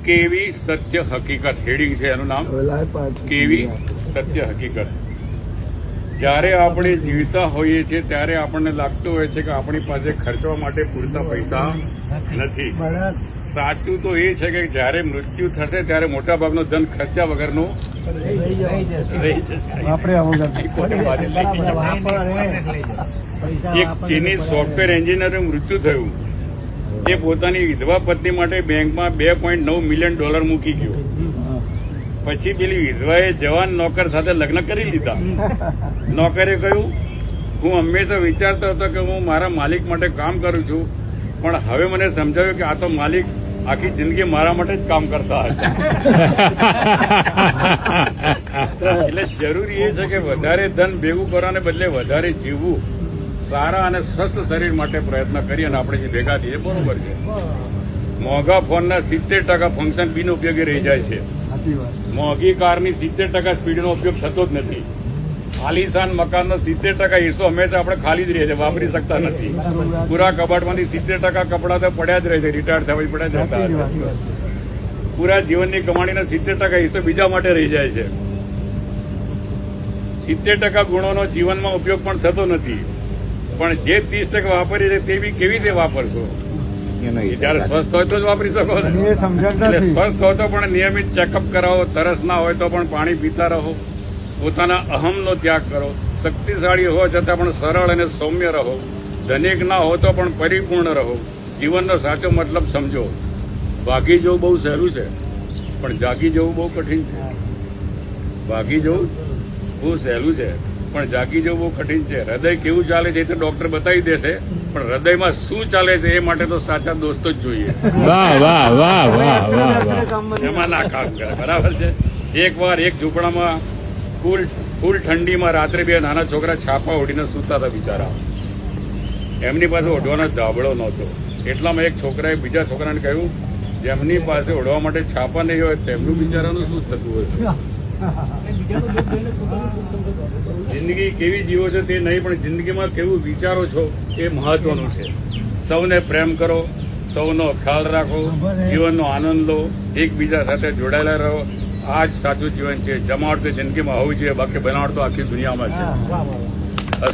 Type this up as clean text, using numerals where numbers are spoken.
કેવી સત્ય હકીકત હેડિંગ છે એનું નામ, કેવી સત્ય હકીકત. જ્યારે આપણે જીવતા હોઈએ છીએ ત્યારે આપણને લાગતું હોય છે કે આપણી પાસે ખર્ચવા માટે પૂરતા પૈસા નથી. સાચું તો એ છે કે જ્યારે મૃત્યુ થશે ત્યારે મોટાભાગનો ધન ખર્ચા વગરનો રહી જશે. એક ચીની સોફ્ટવેર એન્જિનિયરનું મૃત્યુ થયું. તે પોતાની વિધવા પત્ની માટે બેંકમાં $2.9 મિલિયન મૂકી ગયો. પછી પેલી વિધવાએ જવાન નોકર સાથે લગ્ન કરી લીધા. નોકરે કહ્યું, હું હંમેશા વિચારતો હતો કે હું મારા માલિક માટે કામ કરું છું, પણ હવે મને સમજાવ્યું કે આ તો માલિક આખી જિંદગી મારા માટે જ કામ કરતા હતા. એટલે જરૂરી એ છે કે વધારે ધન ભેગું કરવાને બદલે વધારે જીવવું, સારા અને સ્વસ્થ શરીર માટે પ્રયત્ન કરીએ અને આપણે જે ભેગા થઈએ બરોબર છે. મોંઘા ફોનના 70% ફંક્શન બિનઉપયોગી રહી જાય છે. મોંઘી કારની 70% સ્પીડનો ઉપયોગ થતો જ નથી. આલીશાન મકાનનો 70% હિસ્સો હંમેશા આપણે ખાલી જ રહે છે, વાપરી શકતા નથી. પૂરા કબાટમાંથી 70% કપડા તો પડ્યા જ રહે છે, રિટાયર થવા પડ્યા જ રહેતા. પૂરા જીવનની કમાણીનો 70% હિસ્સો બીજા માટે રહી જાય છે. 70% ગુણોનો જીવનમાં ઉપયોગ પણ થતો નથી. પણ જે 30% વાપરી છે તે બી કેવી રીતે વાપરશો? જયારે સ્વસ્થ હોય તો જ વાપરી શકો. એટલે સ્વસ્થ હોય તો પણ નિયમિત ચેકઅપ કરાવો, તરસ ના હોય તો પણ પાણી પીતા રહો, પોતાના અહમનો ત્યાગ કરો, શક્તિશાળી હોવા છતાં પણ સરળ અને સૌમ્ય રહો, ધનિક ના હો તો પણ પરિપૂર્ણ રહો, જીવનનો સાચો મતલબ સમજો. ભાગી જવું બહુ સહેલું છે, પણ જાગી જવું બહુ કઠિન છે. ભાગી જવું બહુ સહેલું છે, પણ જાગી જવું બહુ કઠિન છે. હૃદય કેવું ચાલે છે એ તો ડોક્ટર બતાવી દેશે, પણ હૃદયમાં શું ચાલે છે એ માટે તો સાચા દોસ્તો જ જોઈએ. એમાં ના કામ કરે. બરાબર છે. એક વાર એક ઝૂંપડામાં ફૂલ ઠંડીમાં રાત્રે બે નાના છોકરા છાપા ઓઢીને સૂતા હતા બિચારા. એમની પાસે ઓઢવાનો ધાબળો નહોતો. એટલામાં એક છોકરાએ બીજા છોકરાને કહ્યું, જેમની પાસે ઓઢવા માટે છાપા નહીં હોય તેમનું બિચારાનું શું થતું હોય? જિંદગી કેવી જીવો છો તે નહીં, પણ જિંદગીમાં કેવું વિચારો છો એ મહત્વનું છે. સૌને પ્રેમ કરો, સૌનો ખ્યાલ રાખો, જીવનનો આનંદ લો, એકબીજા સાથે જોડાયેલા રહો. આ જ સાચું જીવન છે. જમાવટ તો જિંદગીમાં હોવી જોઈએ, બાકી બનાવટ તો આખી દુનિયામાં છે.